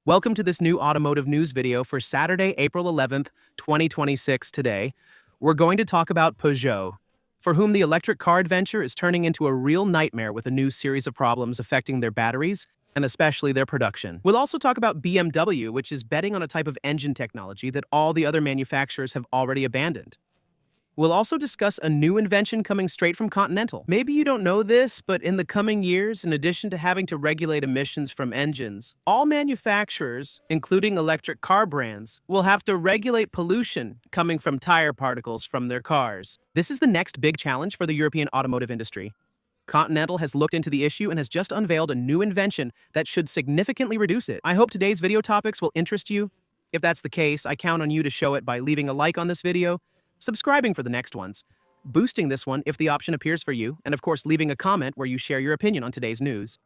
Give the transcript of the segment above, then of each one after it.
Welcome to this new automotive news video for Saturday, April 11th, 2026. Today, we're going to talk about Peugeot, for whom the electric car adventure is turning into a real nightmare with a new series of problems affecting their batteries and especially their production. We'll also talk about BMW, which is betting on a type of engine technology that all the other manufacturers have already abandoned. We'll also discuss a new invention coming straight from Continental. Maybe you don't know this, but in the coming years, in addition to having to regulate emissions from engines, all manufacturers, including electric car brands, will have to regulate pollution coming from tire particles from their cars. This is the next big challenge for the European automotive industry. Continental has looked into the issue and has just unveiled a new invention that should significantly reduce it. I hope today's video topics will interest you. If that's the case, I count on you to show it by leaving a like on this video, subscribing for the next ones, boosting this one if the option appears for you, and of course leaving a comment where you share your opinion on today's news.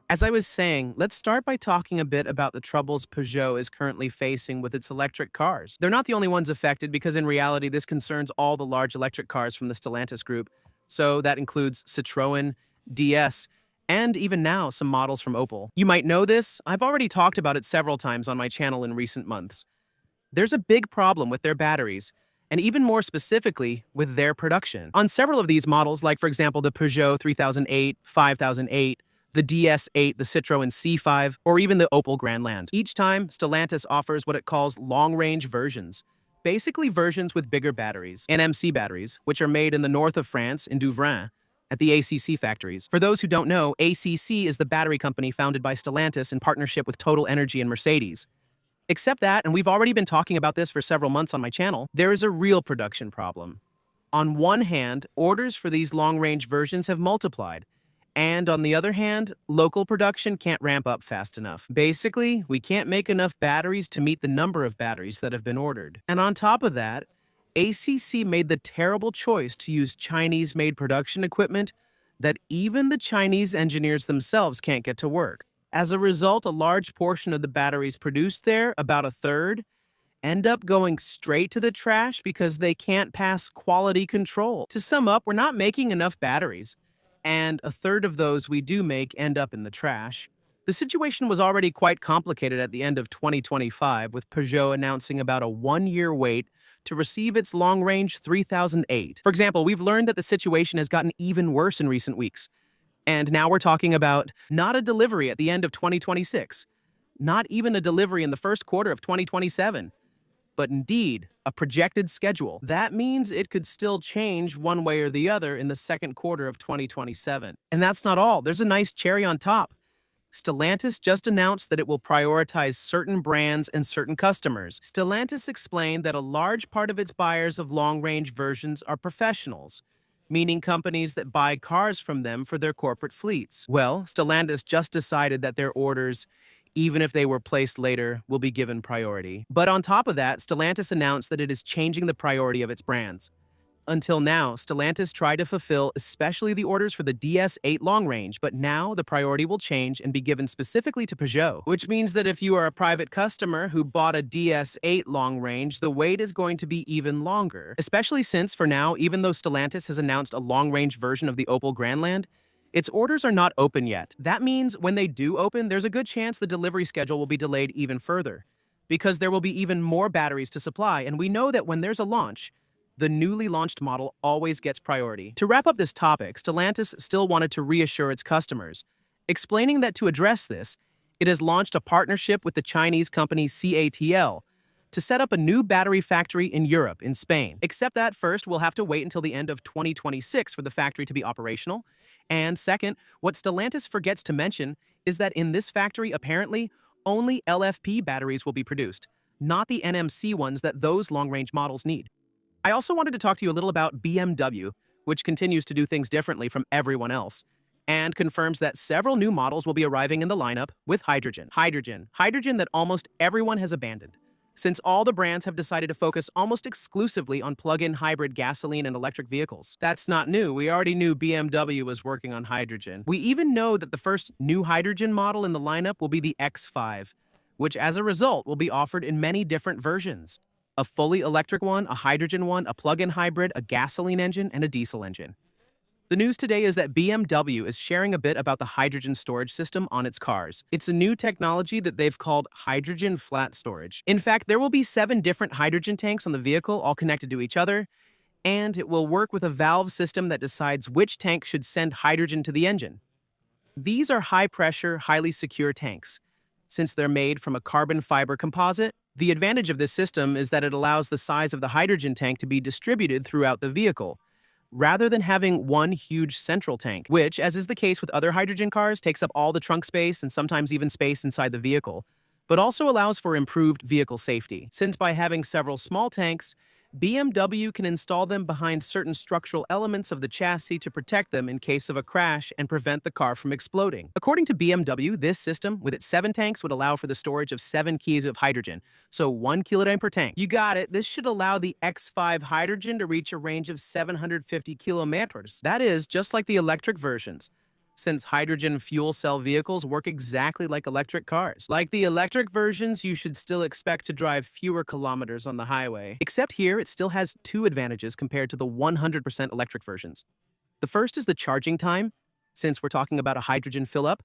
As I was saying, let's start by talking a bit about the troubles Peugeot is currently facing with its electric cars. They're not the only ones affected because in reality this concerns all the large electric cars from the Stellantis group, so that includes Citroën, DS, and even now some models from Opel. You might know this, I've already talked about it several times on my channel in recent months. There's a big problem with their batteries, and even more specifically, with their production. On several of these models, like for example the Peugeot 3008, 5008, the DS8, the Citroën C5, or even the Opel Grandland. Each time, Stellantis offers what it calls long-range versions, basically versions with bigger batteries, NMC batteries, which are made in the north of France, in Douvrin, at the ACC factories. For those who don't know, ACC is the battery company founded by Stellantis in partnership with Total Energy and Mercedes. Except that, and we've already been talking about this for several months on my channel, there is a real production problem. On one hand, orders for these long-range versions have multiplied, and on the other hand, local production can't ramp up fast enough. Basically, we can't make enough batteries to meet the number of batteries that have been ordered. And on top of that, ACC made the terrible choice to use Chinese-made production equipment that even the Chinese engineers themselves can't get to work. As a result, a large portion of the batteries produced there, about a third, end up going straight to the trash because they can't pass quality control. To sum up, we're not making enough batteries, and a third of those we do make end up in the trash. The situation was already quite complicated at the end of 2025, with Peugeot announcing about a one-year wait to receive its long-range 3008. For example, we've learned that the situation has gotten even worse in recent weeks. And now we're talking about not a delivery at the end of 2026, not even a delivery in the first quarter of 2027, but indeed a projected schedule. That means it could still change one way or the other in the second quarter of 2027. And that's not all. There's a nice cherry on top. Stellantis just announced that it will prioritize certain brands and certain customers. Stellantis explained that a large part of its buyers of long-range versions are professionals, meaning companies that buy cars from them for their corporate fleets. Well, Stellantis just decided that their orders, even if they were placed later, will be given priority. But on top of that, Stellantis announced that it is changing the priority of its brands. Until now, Stellantis tried to fulfill especially the orders for the DS8 long range, but now the priority will change and be given specifically to Peugeot, which means that if you are a private customer who bought a DS8 long range, the wait is going to be even longer, especially since, for now, even though Stellantis has announced a long-range version of the Opel Grandland, its orders are not open yet. That means when they do open, there's a good chance the delivery schedule will be delayed even further, because there will be even more batteries to supply, and we know that when there's a launch, the newly launched model always gets priority. To wrap up this topic, Stellantis still wanted to reassure its customers, explaining that to address this, it has launched a partnership with the Chinese company CATL to set up a new battery factory in Europe, in Spain. Except that first, we'll have to wait until the end of 2026 for the factory to be operational. And second, what Stellantis forgets to mention is that in this factory, apparently, only LFP batteries will be produced, not the NMC ones that those long-range models need. I also wanted to talk to you a little about BMW, which continues to do things differently from everyone else, and confirms that several new models will be arriving in the lineup with hydrogen. Hydrogen that almost everyone has abandoned, since all the brands have decided to focus almost exclusively on plug-in hybrid gasoline and electric vehicles. That's not new. We already knew BMW was working on hydrogen. We even know that the first new hydrogen model in the lineup will be the X5, which as a result will be offered in many different versions. A fully electric one, a hydrogen one, a plug-in hybrid, a gasoline engine, and a diesel engine. The news today is that BMW is sharing a bit about the hydrogen storage system on its cars. It's a new technology that they've called hydrogen flat storage. In fact, there will be 7 different hydrogen tanks on the vehicle, all connected to each other, and it will work with a valve system that decides which tank should send hydrogen to the engine. These are high-pressure, highly secure tanks. Since they're made from a carbon fiber composite, the advantage of this system is that it allows the size of the hydrogen tank to be distributed throughout the vehicle, rather than having one huge central tank, which, as is the case with other hydrogen cars, takes up all the trunk space and sometimes even space inside the vehicle, but also allows for improved vehicle safety. Since by having several small tanks, BMW can install them behind certain structural elements of the chassis to protect them in case of a crash and prevent the car from exploding. According to BMW, this system, with its 7 tanks, would allow for the storage of 7 keys of hydrogen, so 1 kilodime per tank. You got it, this should allow the X5 hydrogen to reach a range of 750 kilometers. That is, just like the electric versions, since hydrogen fuel cell vehicles work exactly like electric cars. Like the electric versions, you should still expect to drive fewer kilometers on the highway. Except here, it still has 2 advantages compared to the 100% electric versions. The first is the charging time. Since we're talking about a hydrogen fill-up,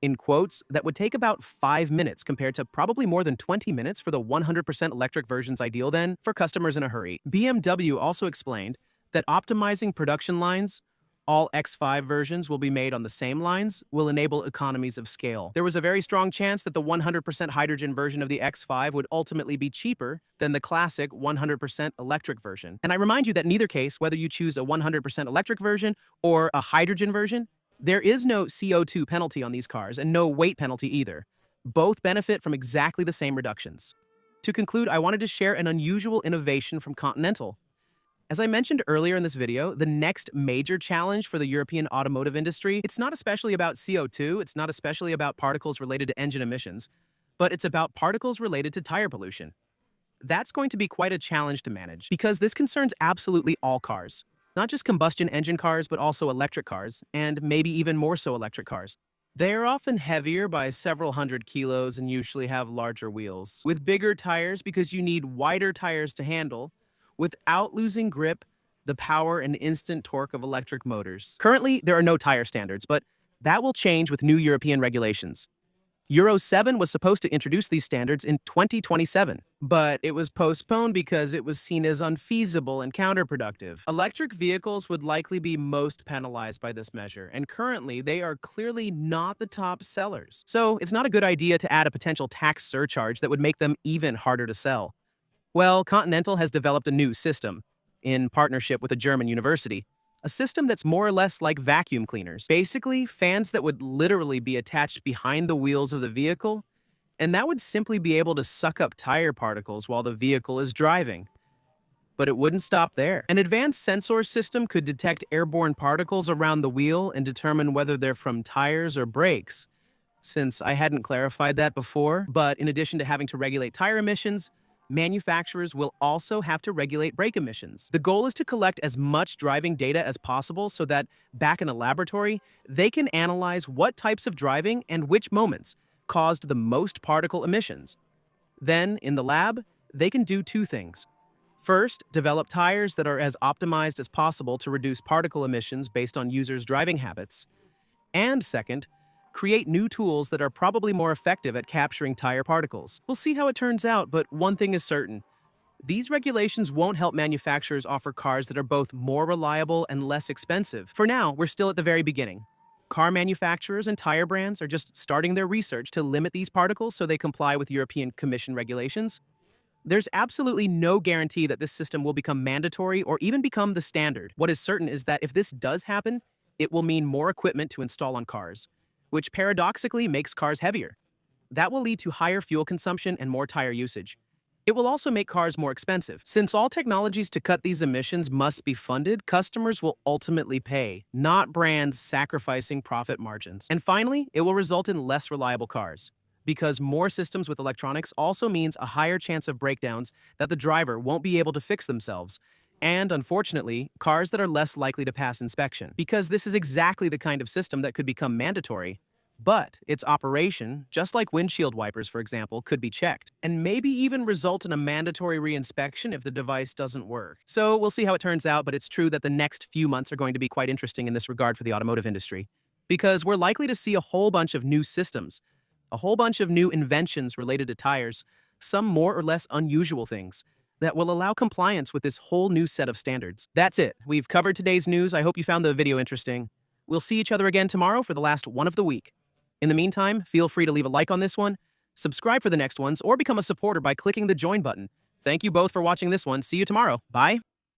in quotes, that would take about 5 minutes compared to probably more than 20 minutes for the 100% electric versions, ideal then for customers in a hurry. BMW also explained that optimizing production lines, all X5 versions will be made on the same lines, will enable economies of scale. There was a very strong chance that the 100% hydrogen version of the X5 would ultimately be cheaper than the classic 100% electric version. And I remind you that in either case, whether you choose a 100% electric version or a hydrogen version, there is no CO2 penalty on these cars and no weight penalty either. Both benefit from exactly the same reductions. To conclude, I wanted to share an unusual innovation from Continental. As I mentioned earlier in this video, the next major challenge for the European automotive industry, it's not especially about CO2, it's not especially about particles related to engine emissions, but it's about particles related to tire pollution. That's going to be quite a challenge to manage, because this concerns absolutely all cars. Not just combustion engine cars, but also electric cars, and maybe even more so electric cars. They are often heavier by several hundred kilos and usually have larger wheels, with bigger tires because you need wider tires to handle, without losing grip, the power and instant torque of electric motors. Currently, there are no tire standards, but that will change with new European regulations. Euro 7 was supposed to introduce these standards in 2027, but it was postponed because it was seen as unfeasible and counterproductive. Electric vehicles would likely be most penalized by this measure, and currently they are clearly not the top sellers. So it's not a good idea to add a potential tax surcharge that would make them even harder to sell. Well, Continental has developed a new system, in partnership with a German university, a system that's more or less like vacuum cleaners. Basically, fans that would literally be attached behind the wheels of the vehicle, and that would simply be able to suck up tire particles while the vehicle is driving. But it wouldn't stop there. An advanced sensor system could detect airborne particles around the wheel and determine whether they're from tires or brakes. Since I hadn't clarified that before, but in addition to having to regulate tire emissions, manufacturers will also have to regulate brake emissions. The goal is to collect as much driving data as possible so that, back in a laboratory, they can analyze what types of driving and which moments caused the most particle emissions. Then, in the lab, they can do 2 things. First, develop tires that are as optimized as possible to reduce particle emissions based on users' driving habits. And second, create new tools that are probably more effective at capturing tire particles. We'll see how it turns out, but one thing is certain. These regulations won't help manufacturers offer cars that are both more reliable and less expensive. For now, we're still at the very beginning. Car manufacturers and tire brands are just starting their research to limit these particles so they comply with European Commission regulations. There's absolutely no guarantee that this system will become mandatory or even become the standard. What is certain is that if this does happen, it will mean more equipment to install on cars, which paradoxically makes cars heavier. That will lead to higher fuel consumption and more tire usage. It will also make cars more expensive. Since all technologies to cut these emissions must be funded, customers will ultimately pay, not brands sacrificing profit margins. And finally, it will result in less reliable cars, because more systems with electronics also means a higher chance of breakdowns that the driver won't be able to fix themselves, and, unfortunately, cars that are less likely to pass inspection. Because this is exactly the kind of system that could become mandatory, But its operation, just like windshield wipers for example, could be checked, and maybe even result in a mandatory reinspection if the device doesn't work. So we'll see how it turns out, but it's true that the next few months are going to be quite interesting in this regard for the automotive industry, because we're likely to see a whole bunch of new systems, a whole bunch of new inventions related to tires, some more or less unusual things that will allow compliance with this whole new set of standards. That's it. We've covered today's news. I hope you found the video interesting. We'll see each other again tomorrow for the last one of the week. In the meantime, feel free to leave a like on this one, subscribe for the next ones, or become a supporter by clicking the join button. Thank you both for watching this one. See you tomorrow. Bye.